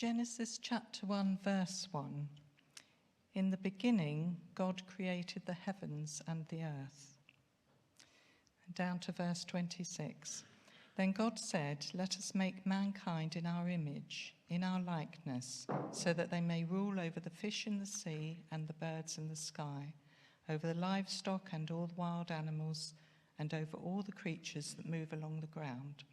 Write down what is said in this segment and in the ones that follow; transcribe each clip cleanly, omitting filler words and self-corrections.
Genesis chapter 1, verse 1. In the beginning, God created the heavens and the earth. And down to verse 26. Then God said, "Let us make mankind in our image, in our likeness, so that they may rule over the fish in the sea and the birds in the sky, over the livestock and all the wild animals, and over all the creatures that move along the ground."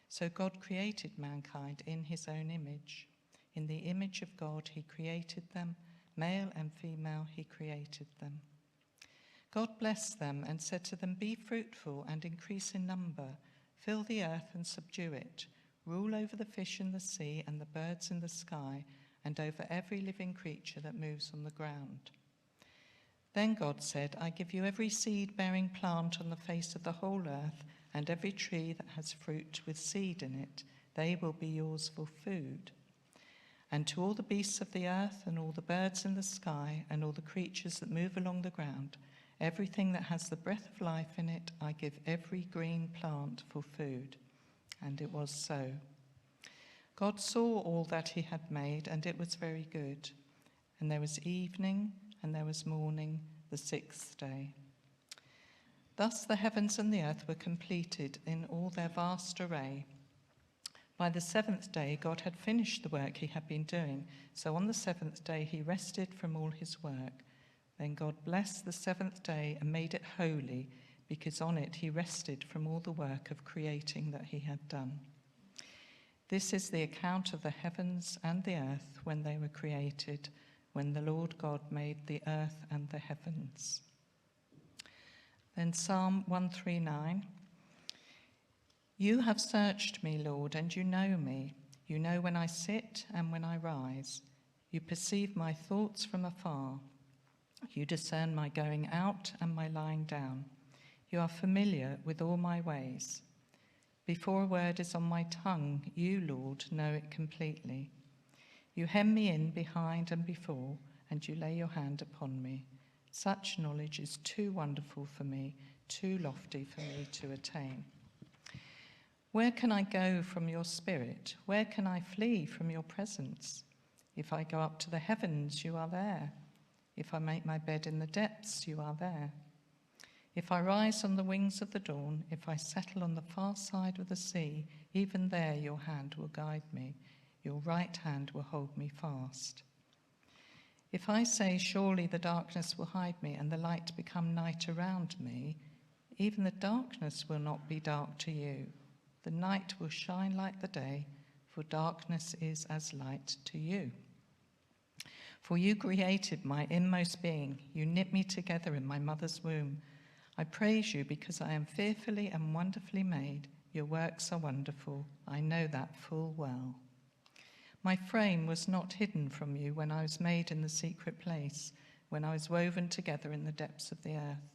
So God created mankind in his own image. In the image of God he created them, male and female he created them. God blessed them and said to them, "Be fruitful and increase in number, fill the earth and subdue it, rule over the fish in the sea and the birds in the sky, and over every living creature that moves on the ground." Then God said, "I give you every seed-bearing plant on the face of the whole earth, and every tree that has fruit with seed in it. They will be yours for food. And to all the beasts of the earth, and all the birds in the sky, and all the creatures that move along the ground, everything that has the breath of life in it, I give every green plant for food." And it was so. God saw all that he had made, and it was very good. And there was evening, and there was morning, the sixth day. Thus the heavens and the earth were completed in all their vast array. By the seventh day God had finished the work he had been doing, so on the seventh day he rested from all his work. Then God blessed the seventh day and made it holy, because on it he rested from all the work of creating that he had done. This is the account of the heavens and the earth when they were created, when the Lord God made the earth and the heavens. Then Psalm 139. You have searched me, Lord, and you know me. You know when I sit and when I rise. You perceive my thoughts from afar. You discern my going out and my lying down. You are familiar with all my ways. Before a word is on my tongue, you, Lord, know it completely. You hem me in behind and before, and you lay your hand upon me. Such knowledge is too wonderful for me, too lofty for me to attain. Where can I go from your spirit? Where can I flee from your presence? If I go up to the heavens, you are there. If I make my bed in the depths, you are there. If I rise on the wings of the dawn, if I settle on the far side of the sea, even there your hand will guide me. Your right hand will hold me fast. If I say, surely the darkness will hide me and the light become night around me, even the darkness will not be dark to you. The night will shine like the day, for darkness is as light to you. For you created my inmost being. You knit me together in my mother's womb. I praise you because I am fearfully and wonderfully made. Your works are wonderful. I know that full well. My frame was not hidden from you when I was made in the secret place, when I was woven together in the depths of the earth.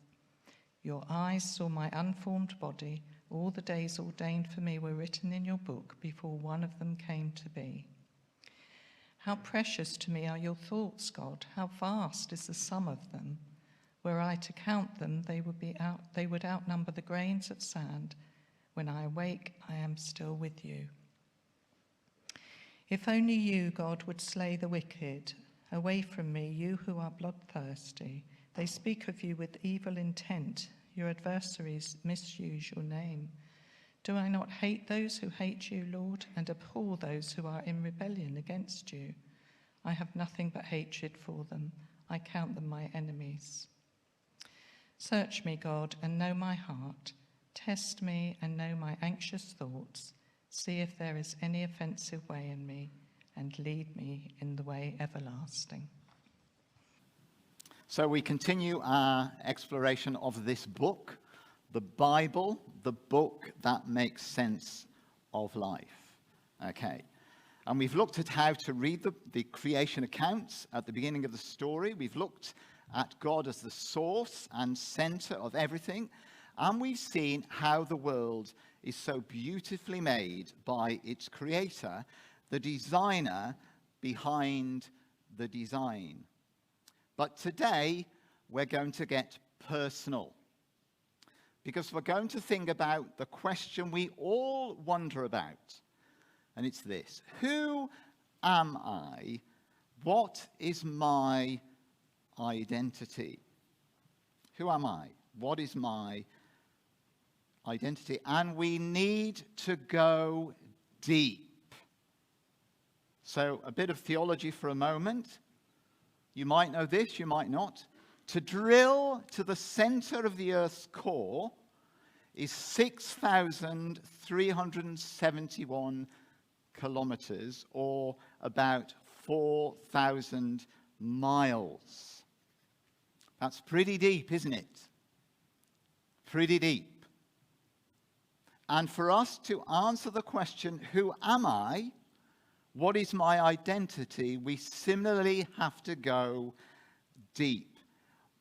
Your eyes saw my unformed body. All the days ordained for me were written in your book before one of them came to be. How precious to me are your thoughts, God. How vast is the sum of them. Were I to count them, they would outnumber the grains of sand. When I awake, I am still with you. If only you, God, would slay the wicked. Away from me, you who are bloodthirsty. They speak of you with evil intent. Your adversaries misuse your name. Do I not hate those who hate you, Lord, and abhor those who are in rebellion against you? I have nothing but hatred for them. I count them my enemies. Search me, God, and know my heart. Test me and know my anxious thoughts. See if there is any offensive way in me, and lead me in the way everlasting. So we continue our exploration of this book, the Bible, the book that makes sense of life. Okay. And we've looked at how to read the creation accounts at the beginning of the story. We've looked at God as the source and center of everything. And we've seen how the world is so beautifully made by its creator, the designer behind the design. But today, we're going to get personal, because we're going to think about the question we all wonder about, and it's this: who am I? What is my identity? Who am I? What is my identity? And we need to go deep. So a bit of theology for a moment. You might know this, you might not. To drill to the center of the Earth's core is 6,371 kilometers, or about 4,000 miles. That's pretty deep, isn't it? Pretty deep. And for us to answer the question, who am I? What is my identity? We similarly have to go deep.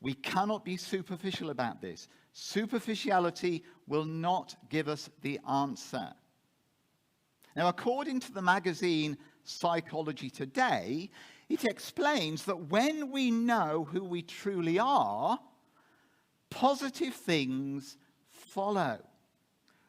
We cannot be superficial about this. Superficiality will not give us the answer. Now, according to the magazine Psychology Today, it explains that when we know who we truly are, positive things follow.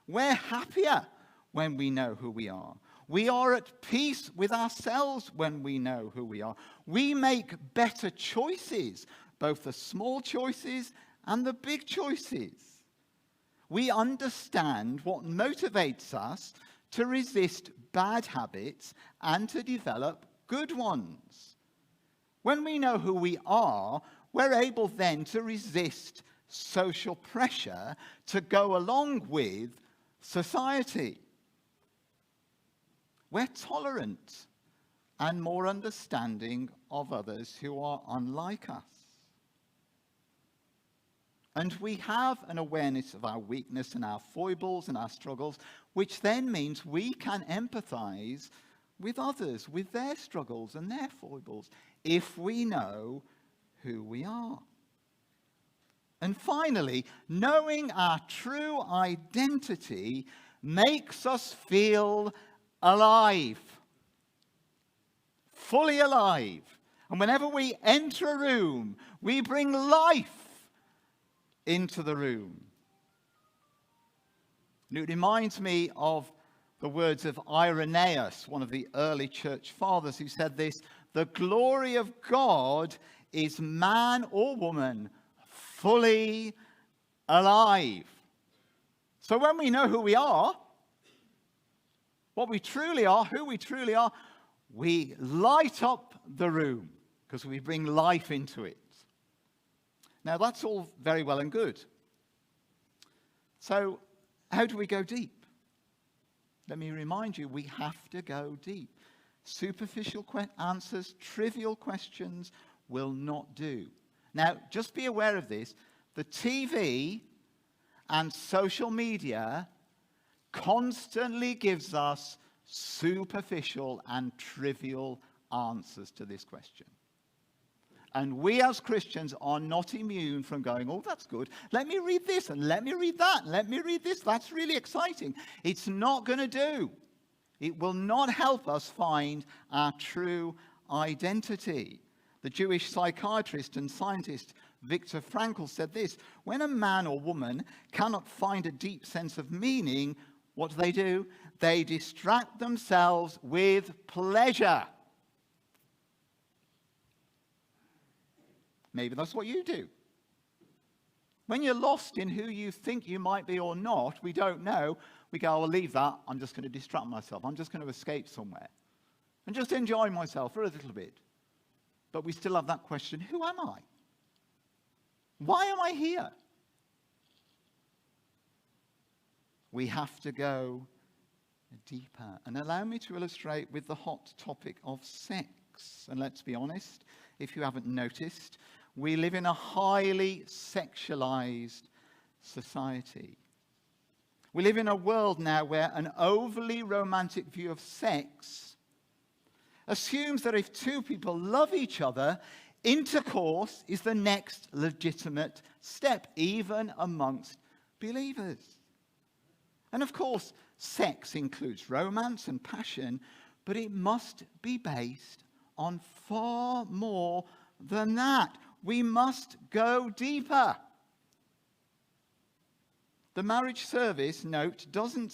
We're happier when we know who we are. We are at peace with ourselves when we know who we are. We make better choices, both the small choices and the big choices. We understand what motivates us to resist bad habits and to develop good ones. When we know who we are, we're able then to resist social pressure to go along with society. We're tolerant and more understanding of others who are unlike us. And we have an awareness of our weakness and our foibles and our struggles, which then means we can empathize with others, with their struggles and their foibles, if we know who we are. And finally, knowing our true identity makes us feel alive, fully alive. And whenever we enter a room, we bring life into the room. And it reminds me of the words of Irenaeus, one of the early church fathers, who said this: "The glory of God is man or woman fully alive." So when we know who we are, what we truly are, who we truly are, we light up the room because we bring life into it. Now, that's all very well and good. So, how do we go deep? Let me remind you, we have to go deep. Superficial answers, trivial questions will not do. Now, just be aware of this. The TV and social media constantly gives us superficial and trivial answers to this question. And we as Christians are not immune from going, oh, that's good. Let me read this and let me read that and let me read this. That's really exciting. It's not going to do. It will not help us find our true identity. The Jewish psychiatrist and scientist Viktor Frankl said this: when a man or woman cannot find a deep sense of meaning, what do? They distract themselves with pleasure. Maybe that's what you do. When you're lost in who you think you might be or not, we don't know. We go, I'll leave that. I'm just going to distract myself. I'm just going to escape somewhere and just enjoy myself for a little bit. But we still have that question, who am I? Why am I here? We have to go deeper. And allow me to illustrate with the hot topic of sex. And let's be honest, if you haven't noticed, we live in a highly sexualized society. We live in a world now where an overly romantic view of sex assumes that if two people love each other, intercourse is the next legitimate step, even amongst believers. And of course, sex includes romance and passion, but it must be based on far more than that. We must go deeper. The marriage service note doesn't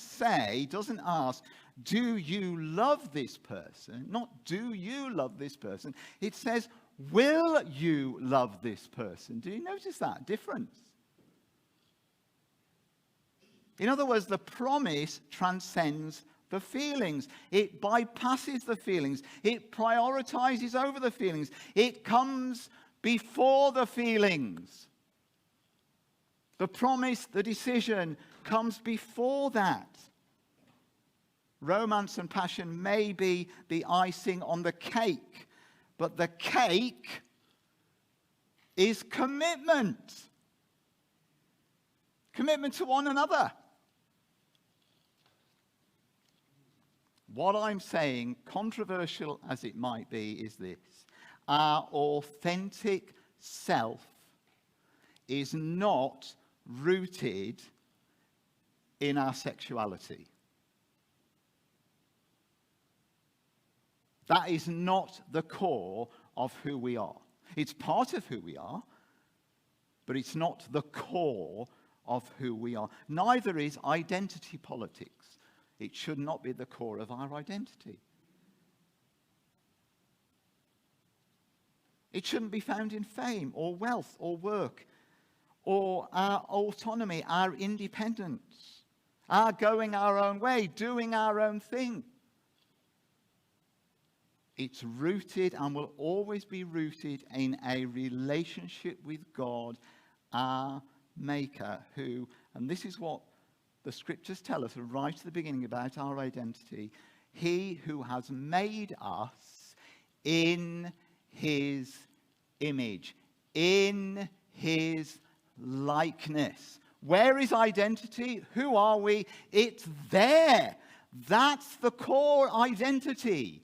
ask, do you love this person? Not do you love this person. It says, will you love this person? Do you notice that difference? In other words, the promise transcends the feelings. It bypasses the feelings. It prioritizes over the feelings. It comes before the feelings. The promise, the decision comes before that. Romance and passion may be the icing on the cake, but the cake is commitment. Commitment to one another. What I'm saying, controversial as it might be, is this. Our authentic self is not rooted in our sexuality. That is not the core of who we are. It's part of who we are, but it's not the core of who we are. Neither is identity politics. It should not be the core of our identity. It shouldn't be found in fame or wealth or work or our autonomy, our independence, our going our own way, doing our own thing. It's rooted and will always be rooted in a relationship with God, our Maker, who, and this is what the scriptures tell us right at the beginning about our identity, he who has made us in his image, in his likeness. Where is identity? Who are we? It's there. That's the core identity.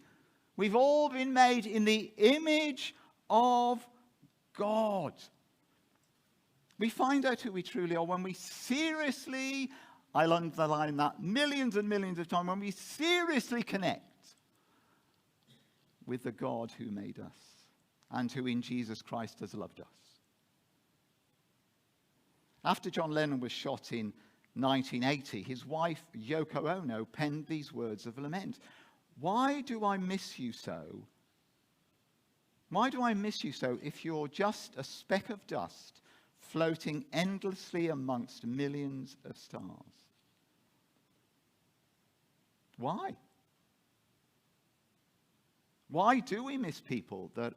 We've all been made in the image of God. We find out who we truly are when we seriously, I'll underline that millions and millions of times, when we seriously connect with the God who made us and who in Jesus Christ has loved us. After John Lennon was shot in 1980, his wife Yoko Ono penned these words of lament. Why do I miss you so? Why do I miss you so if you're just a speck of dust floating endlessly amongst millions of stars? Why? Why do we miss people that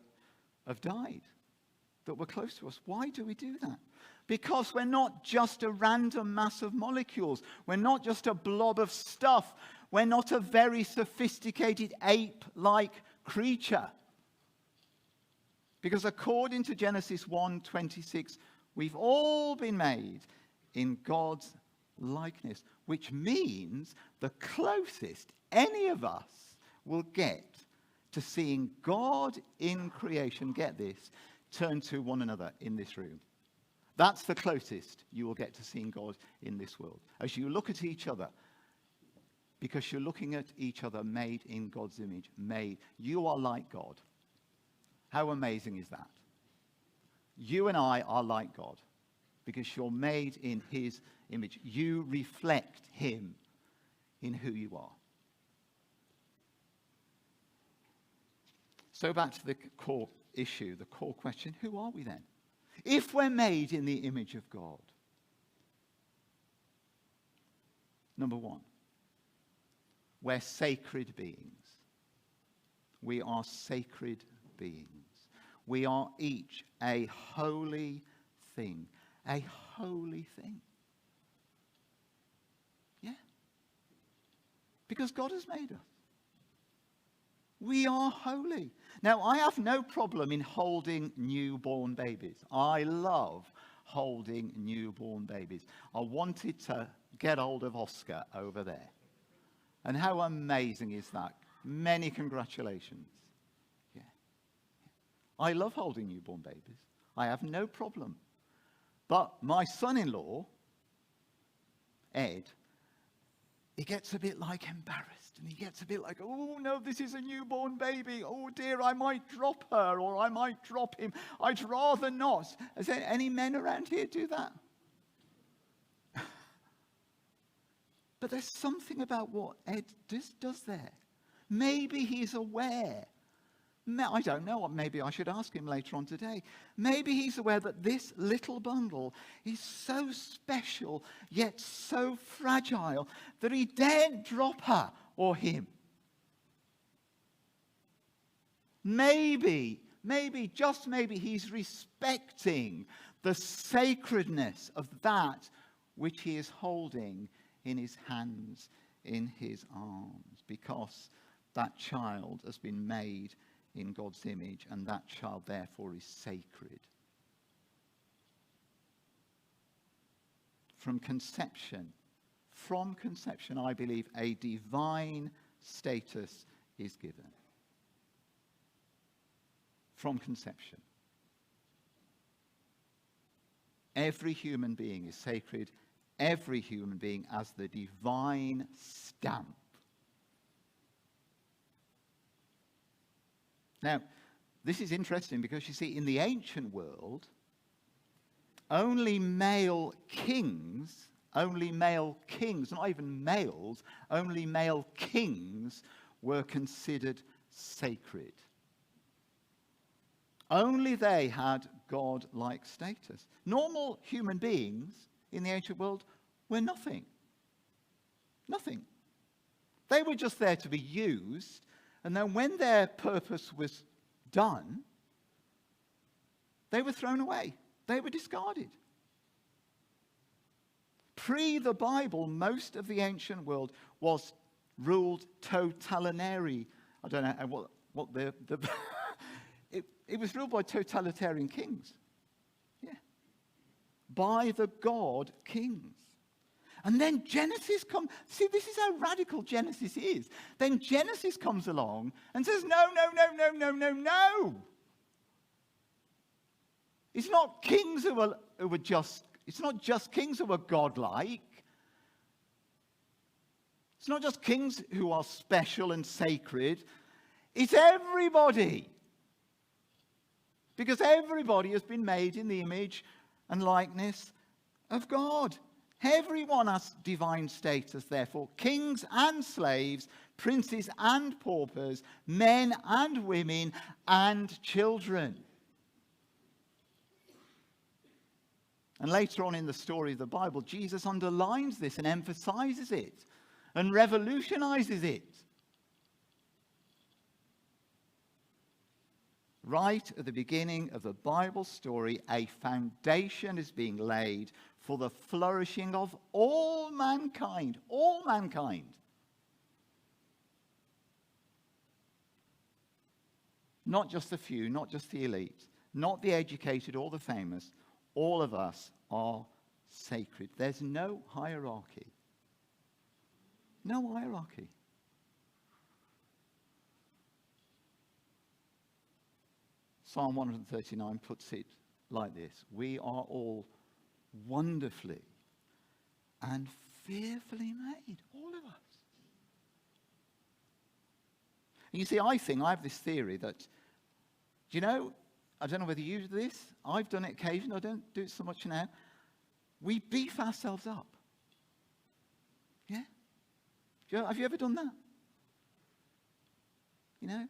have died, that were close to us? Why do we do that? Because we're not just a random mass of molecules. We're not just a blob of stuff. We're not a very sophisticated ape-like creature. Because according to Genesis 1:26, we've all been made in God's likeness, which means the closest any of us will get to seeing God in creation, get this, turn to one another in this room. That's the closest you will get to seeing God in this world. As you look at each other, because you're looking at each other made in God's image, made. You are like God. How amazing is that? You and I are like God because you're made in his image. You reflect him in who you are. So back to the core issue, the core question, who are we then? If we're made in the image of God. Number one, we're sacred beings. We are sacred beings. We are each a holy thing. A holy thing. Yeah. Because God has made us. We are holy. Now, I have no problem in holding newborn babies. I love holding newborn babies. I wanted to get hold of Oscar over there. And how amazing is that? Many congratulations. Yeah. I love holding newborn babies. I have no problem. But my son-in-law, Ed, he gets a bit like embarrassed. And he gets a bit like, oh no, this is a newborn baby. Oh dear, I might drop her or I might drop him. I'd rather not. Is there any men around here do that? But there's something about what Ed does there. Maybe he's aware. I don't know. Maybe I should ask him later on today. Maybe he's aware that this little bundle is so special, yet so fragile, that he daren't drop her or him. Maybe, just maybe, he's respecting the sacredness of that which he is holding in his hands, in his arms, because that child has been made in God's image, and that child therefore is sacred. From conception, I believe a divine status is given. From conception. Every human being is sacred. Every human being has the divine stamp. Now, this is interesting because you see, in the ancient world, only male kings, not even males, only male kings were considered sacred. Only they had God-like status. Normal human beings in the ancient world were nothing. Nothing. They were just there to be used, and then when their purpose was done, they were thrown away. They were discarded. Pre the Bible, most of the ancient world was ruled totalitarian. I don't know what the it was ruled by totalitarian kings. Yeah. By the God kings. And then Genesis comes. See, this is how radical Genesis is. Then Genesis comes along and says, no. It's not kings who are just, it's not just kings who are godlike. It's not just kings who are special and sacred. It's everybody. Because everybody has been made in the image and likeness of God. Everyone has divine status, therefore. Kings and slaves, princes and paupers, men and women and children. And later on in the story of the Bible, Jesus underlines this and emphasizes it and revolutionizes it. Right at the beginning of the Bible story, a foundation is being laid for the flourishing of all mankind. All mankind. Not just the few, not just the elite, not the educated or the famous. All of us are sacred. There's no hierarchy. No hierarchy. Psalm 139 puts it like this. We are all wonderfully and fearfully made. All of us. And you see, I have this theory that, do you know, I don't know whether you do this. I've done it occasionally. I don't do it so much now. We beef ourselves up. Yeah? Have you ever done that? You know?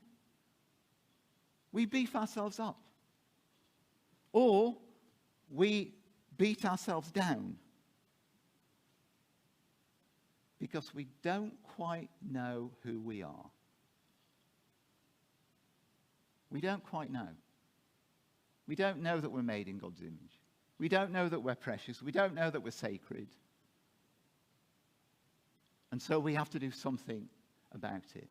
We beef ourselves up. Or we beat ourselves down. Because we don't quite know who we are. We don't quite know. We don't know that we're made in God's image. We don't know that we're precious. We don't know that we're sacred. And so we have to do something about it.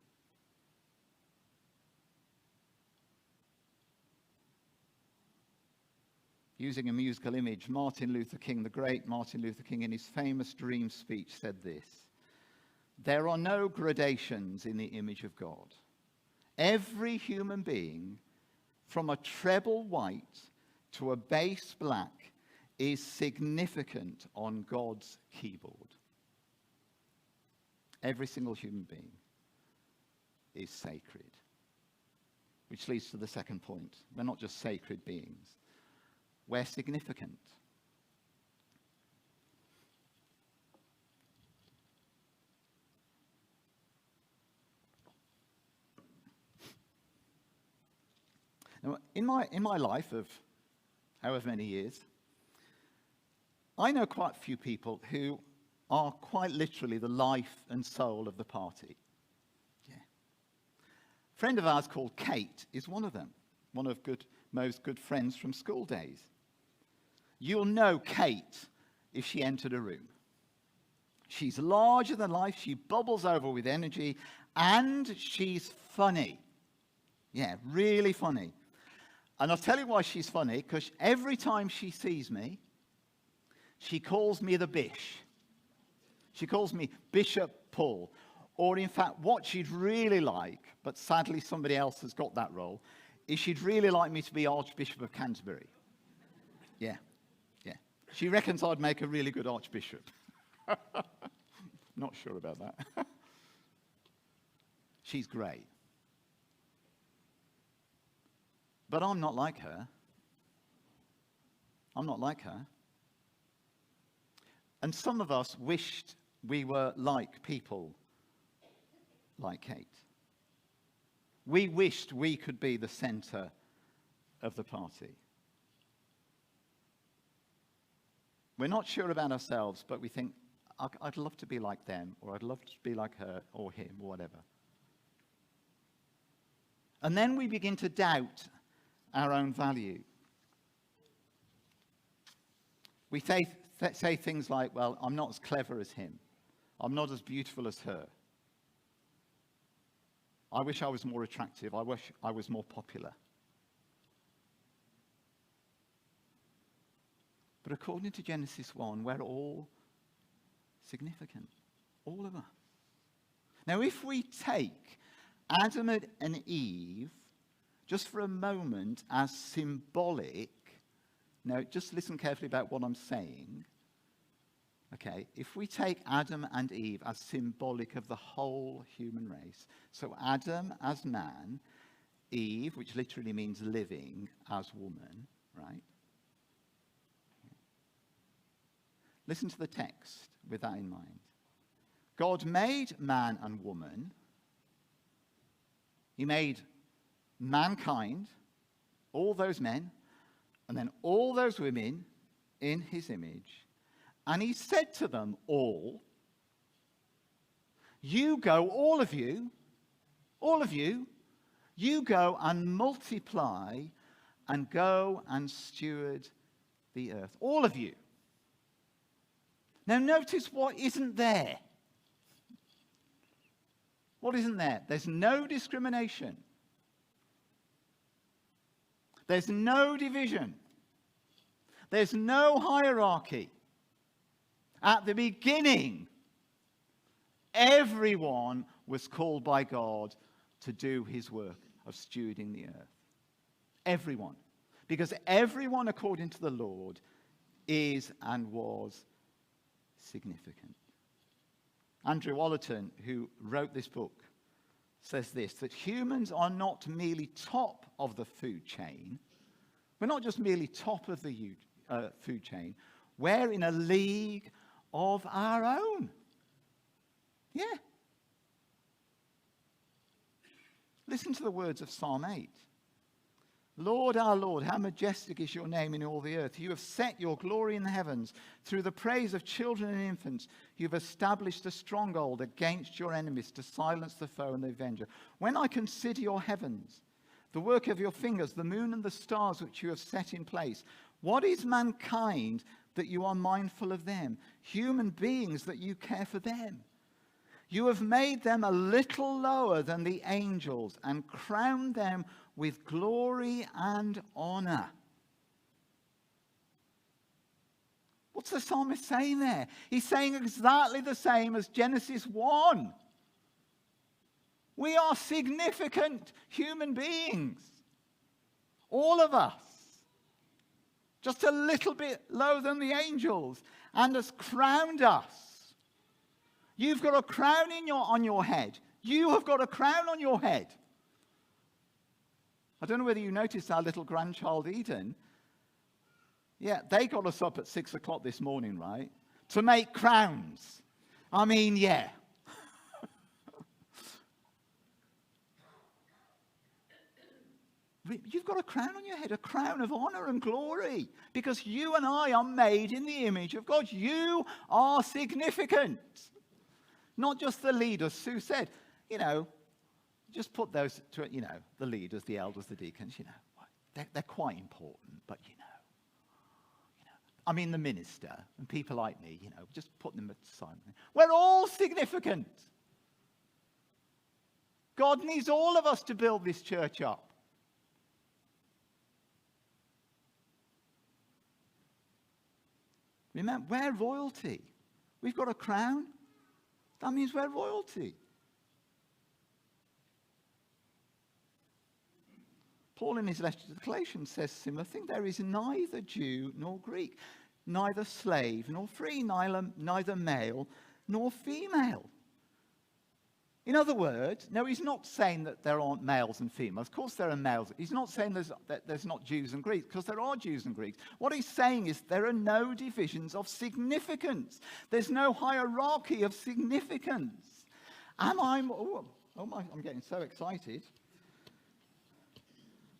Using a musical image, Martin Luther King, the great Martin Luther King, in his famous Dream speech said this: "There are no gradations in the image of God. Every human being, from a treble white to a bass black, is significant on God's keyboard." Every single human being is sacred. Which leads to the second point. We're not just sacred beings. We're significant. Now, in my life of however many years, I know quite a few people who are quite literally the life and soul of the party. Yeah. A friend of ours called Kate is one of them, one of Mo's good friends from school days. You'll know Kate if she entered a room. She's larger than life, she bubbles over with energy, and she's funny. Yeah, really funny. And I'll tell you why she's funny, because every time she sees me, she calls me the Bish. She calls me Bishop Paul. Or in fact, what she'd really like, but sadly somebody else has got that role, is she'd really like me to be Archbishop of Canterbury. Yeah. She reckons I'd make a really good archbishop. Not sure about that. She's great. But I'm not like her. I'm not like her. And some of us wished we were like people like Kate. We wished we could be the center of the party. We're not sure about ourselves, but we think, I'd love to be like them, or I'd love to be like her, or him, or whatever. And then we begin to doubt our own value. We say things like, well, I'm not as clever as him. I'm not as beautiful as her. I wish I was more attractive. I wish I was more popular. But according to Genesis 1, we're all significant. All of us. Now, if we take Adam and Eve, just for a moment, as symbolic, now just listen carefully about what I'm saying. Okay, if we take Adam and Eve as symbolic of the whole human race, so Adam as man, Eve, which literally means living, as woman, right? Listen to the text with that in mind. God made man and woman. He made mankind, all those men, and then all those women in his image. And he said to them all, you go, all of you, you go and multiply and go and steward the earth. All of you. Now notice what isn't there. What isn't there? There's no discrimination. There's no division. There's no hierarchy. At the beginning, everyone was called by God to do his work of stewarding the earth. Everyone. Because everyone, according to the Lord, is and was significant. Andrew Ollerton, who wrote this book, says this, that humans are not merely top of the food chain. We're not just merely top of the food chain. We're in a league of our own. Yeah. Listen to the words of Psalm 8. Lord, our Lord, how majestic is your name in all the earth. You have set your glory in the heavens. Through the praise of children and infants, you've established a stronghold against your enemies to silence the foe and the avenger. When I consider your heavens, the work of your fingers, the moon and the stars which you have set in place, what is mankind that you are mindful of them? Human beings that you care for them. You have made them a little lower than the angels and crowned them with glory and honor. What's the psalmist saying there? He's saying exactly the same as Genesis 1. We are significant human beings. All of us. Just a little bit lower than the angels, and has crowned us. You've got a crown on your head. You have got a crown on your head. I don't know whether you noticed our little grandchild Eden. Yeah, they got us up at 6 o'clock this morning, right? To make crowns. I mean, yeah. You've got a crown on your head, a crown of honor and glory, because you and I are made in the image of God. You are significant. Not just the leaders. Sue said, just put those to, the leaders, the elders, the deacons, they're quite important, but I mean the minister and people like me, just put them aside. We're all significant. God needs all of us to build this church up. Remember, we're royalty. We've got a crown. That means we're royalty. Paul in his letter to the Galatians says a similar thing. There is neither Jew nor Greek, neither slave nor free, neither male nor female. In other words, no, he's not saying that there aren't males and females. Of course there are males. He's not saying that there's not Jews and Greeks, because there are Jews and Greeks. What he's saying is there are no divisions of significance. There's no hierarchy of significance. I'm getting so excited.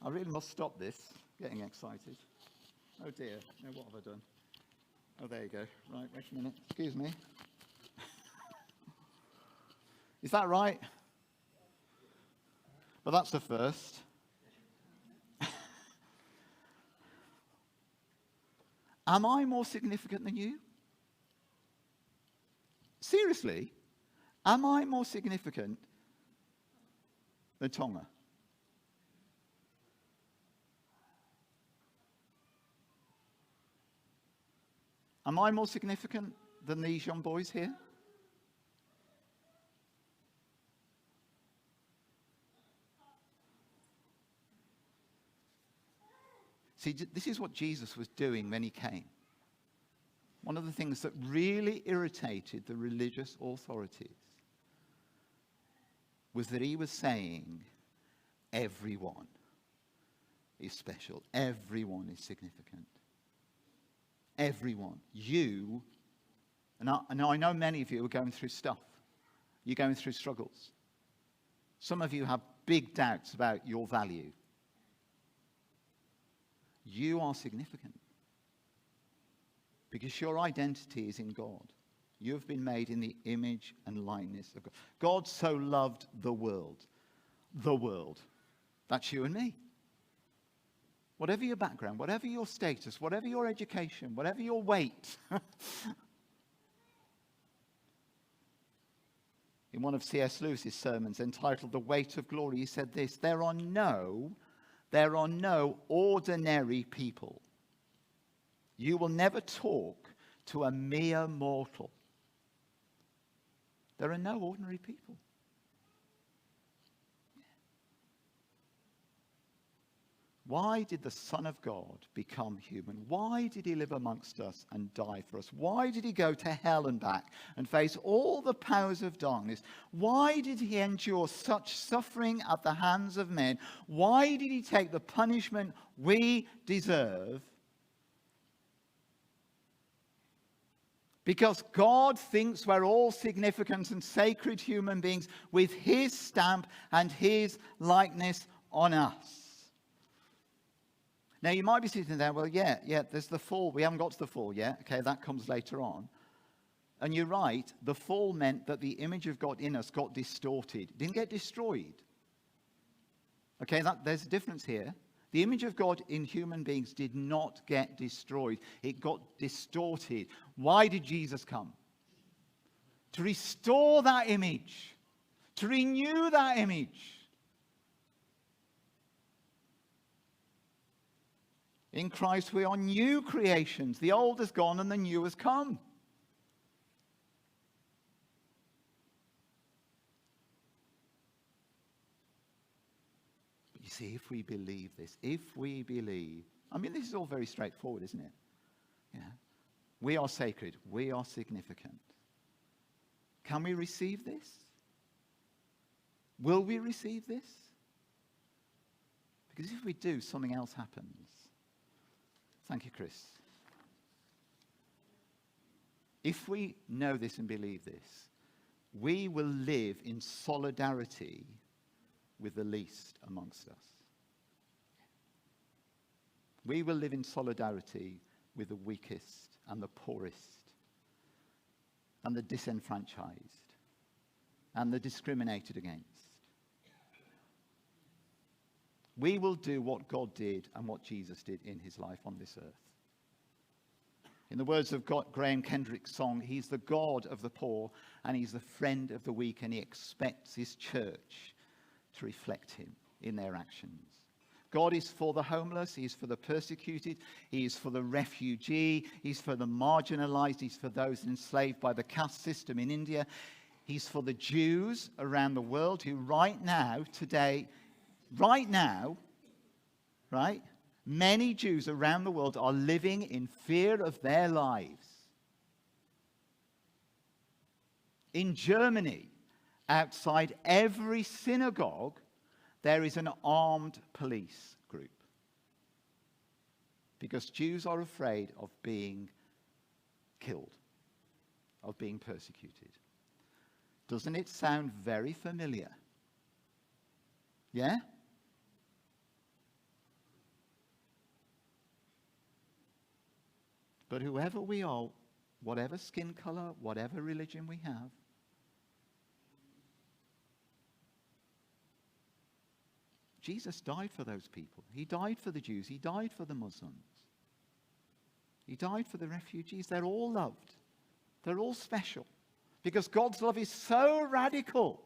I really must stop this, getting excited. Oh dear, no, what have I done? Oh, there you go. Right, wait a minute. Excuse me. Is that right? Well, that's the first. Am I more significant than you? Seriously, am I more significant than Tonga? Am I more significant than these young boys here? See, this is what Jesus was doing when he came. One of the things that really irritated the religious authorities was that he was saying, everyone is special. Everyone is significant. Everyone. You, and I know many of you are going through stuff. You're going through struggles. Some of you have big doubts about your value. You are significant because your identity is in God. You have been made in the image and likeness of God. God so loved the world. The world. That's you and me. Whatever your background, whatever your status, whatever your education, whatever your weight. In one of C.S. Lewis's sermons entitled The Weight of Glory, he said this: there are no ordinary people. You will never talk to a mere mortal. There are no ordinary people. Why did the Son of God become human? Why did he live amongst us and die for us? Why did he go to hell and back and face all the powers of darkness? Why did he endure such suffering at the hands of men? Why did he take the punishment we deserve? Because God thinks we're all significant and sacred human beings with his stamp and his likeness on us. Now, you might be sitting there, well, yeah, there's the fall. We haven't got to the fall yet. Okay, that comes later on. And you're right, the fall meant that the image of God in us got distorted. It didn't get destroyed. Okay, there's a difference here. The image of God in human beings did not get destroyed. It got distorted. Why did Jesus come? To restore that image. To renew that image. In Christ we are new creations. The old is gone and the new has come. But you see, if we believe this, this is all very straightforward, isn't it? Yeah. We are sacred. We are significant. Can we receive this? Will we receive this? Because if we do, something else happens. Thank you, Chris. If we know this and believe this, we will live in solidarity with the least amongst us. We will live in solidarity with the weakest and the poorest and the disenfranchised and the discriminated against. We will do what God did and what Jesus did in his life on this earth. In the words of Graham Kendrick's song, he's the God of the poor and he's the friend of the weak, and he expects his church to reflect him in their actions. God is for the homeless, he is for the persecuted, he is for the refugee, he's for the marginalized, he's for those enslaved by the caste system in India. He's for the Jews around the world who right now, many Jews around the world are living in fear of their lives. In Germany, outside every synagogue, there is an armed police group. Because Jews are afraid of being killed, of being persecuted. Doesn't it sound very familiar? Yeah? But whoever we are, whatever skin color, whatever religion we have, Jesus died for those people. He died for the Jews. He died for the Muslims. He died for the refugees. They're all loved. They're all special. Because God's love is so radical.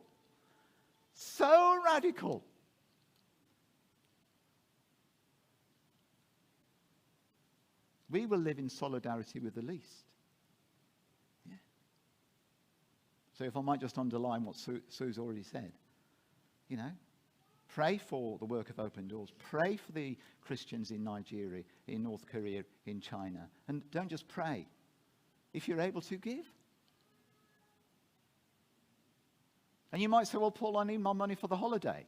So radical. We will live in solidarity with the least. Yeah. So if I might just underline what Sue's already said. You know, pray for the work of Open Doors. Pray for the Christians in Nigeria, in North Korea, in China. And don't just pray. If you're able to, give. And you might say, well, Paul, I need my money for the holiday.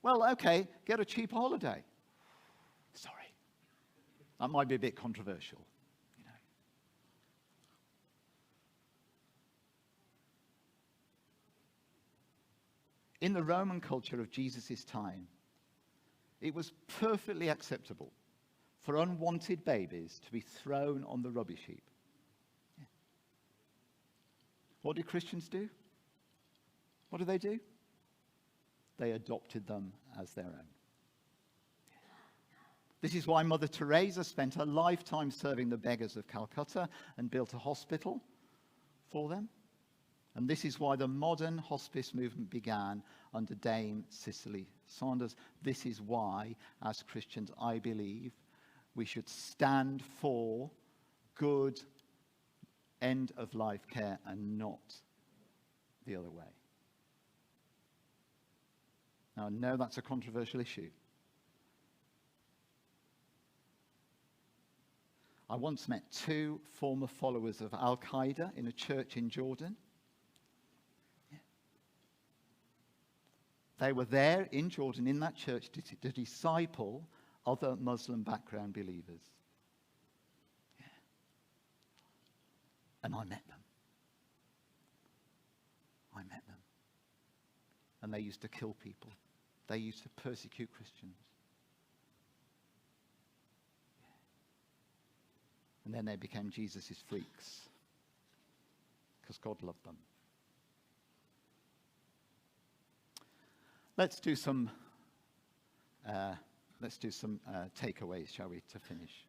Well, okay, get a cheap holiday. Sorry. That might be a bit controversial, you know. In the Roman culture of Jesus' time, it was perfectly acceptable for unwanted babies to be thrown on the rubbish heap. Yeah. What did Christians do? What do? They adopted them as their own. This is why Mother Teresa spent her lifetime serving the beggars of Calcutta and built a hospital for them. And this is why the modern hospice movement began under Dame Cicely Saunders. This is why, as Christians, I believe we should stand for good end-of-life care and not the other way. Now, I know that's a controversial issue. I once met two former followers of Al-Qaeda in a church in Jordan. Yeah. They were there in Jordan, in that church, to disciple other Muslim background believers. Yeah. And I met them. And they used to kill people. They used to persecute Christians. And then they became Jesus' freaks. Because God loved them. Let's do some takeaways, shall we, to finish.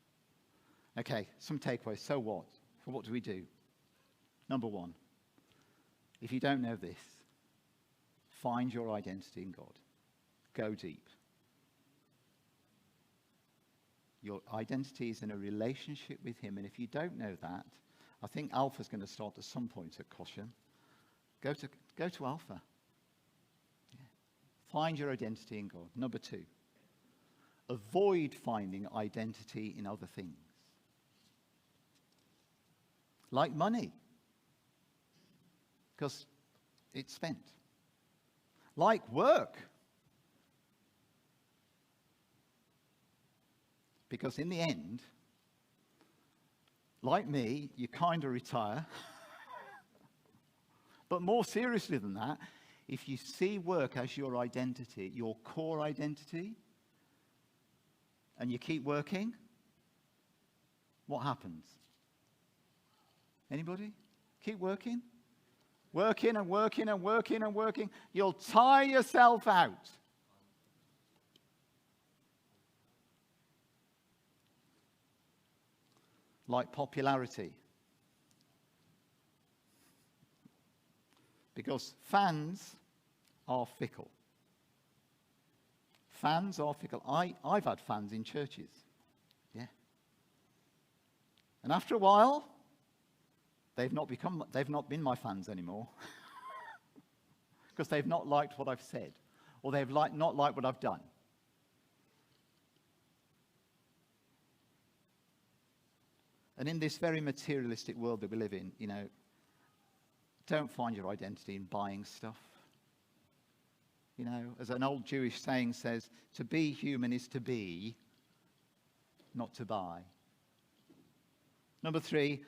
Okay, some takeaways. So what? So what do we do? Number one, if you don't know this, find your identity in God. Go deep. Your identity is in a relationship with him. And if you don't know that, I think Alpha's going to start at some point at Caution. Go to Alpha. Yeah. Find your identity in God. Number two, avoid finding identity in other things. Like money. Because it's spent. Like work. Because in the end, like me, you kind of retire. But more seriously than that, if you see work as your identity, your core identity, and you keep working, what happens? Anybody? Keep working. Working and working and working and working. You'll tire yourself out. Like popularity. Because fans are fickle. Fans are fickle. I've had fans in churches. Yeah. And after a while, they've not been my fans anymore. Because they've not liked what I've said. Or they've not liked what I've done. And in this very materialistic world that we live in, don't find your identity in buying stuff. As an old Jewish saying says, to be human is to be, not to buy. Number 3,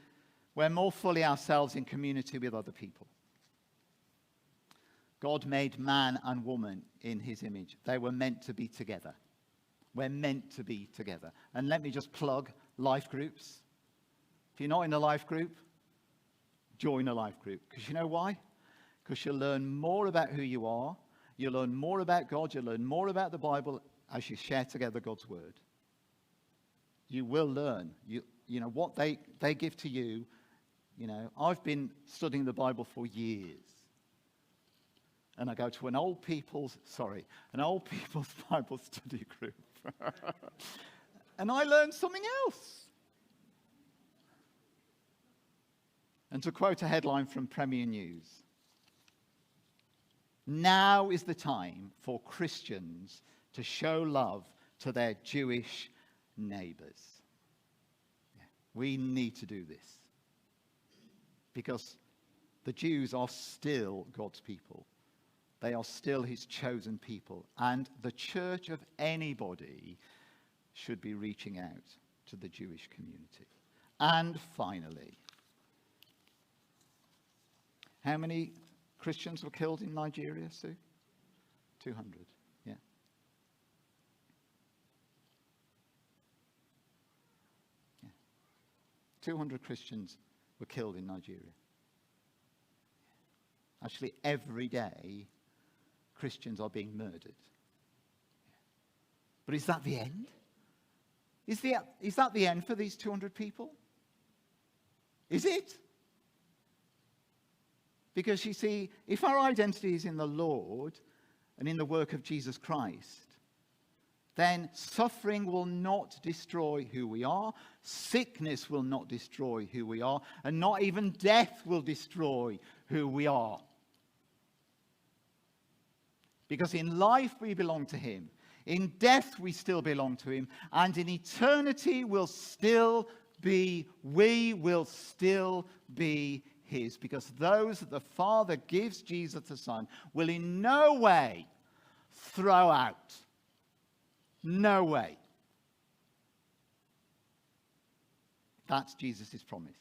we're more fully ourselves in community with other people. God made man and woman in his image. They were meant to be together. We're meant to be together. And let me just plug life groups. If you're not in a life group, join a life group. Because you know why? Because you'll learn more about who you are. You'll learn more about God. You'll learn more about the Bible as you share together God's word. You will learn. What they give to you. I've been studying the Bible for years. And I go to an old people's Bible study group. And I learned something else. And to quote a headline from Premier News, now is the time for Christians to show love to their Jewish neighbors. Yeah, we need to do this. Because the Jews are still God's people. They are still his chosen people. And the church of anybody should be reaching out to the Jewish community. And finally, how many Christians were killed in Nigeria, Sue? 200, yeah. Yeah. 200 Christians were killed in Nigeria. Actually, every day, Christians are being murdered. But is that the end? Is that the end for these 200 people? Is it? Because you see, if our identity is in the Lord and in the work of Jesus Christ, then suffering will not destroy who we are, sickness will not destroy who we are, and not even death will destroy who we are. Because in life we belong to him, in death we still belong to him, and in eternity we will still be his, because those that the Father gives Jesus the Son will in no way throw out. No way. That's Jesus' promise.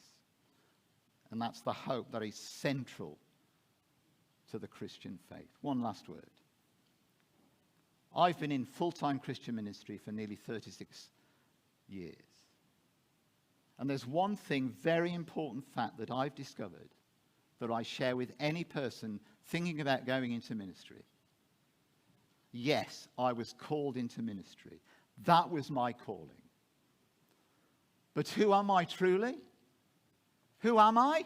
And that's the hope that is central to the Christian faith. One last word. I've been in full-time Christian ministry for nearly 36 years. And there's one thing, very important fact that I've discovered that I share with any person thinking about going into ministry. Yes, I was called into ministry. That was my calling. But who am I truly? Who am I?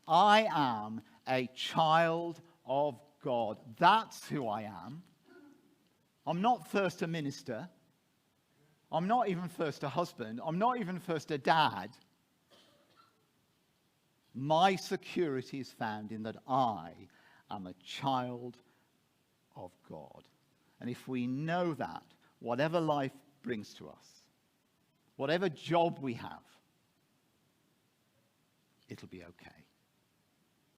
I am a child of God. That's who I am. I'm not first a minister. I'm not even first a husband. I'm not even first a dad. My security is found in that I am a child of God. And if we know that, whatever life brings to us, whatever job we have, it'll be okay.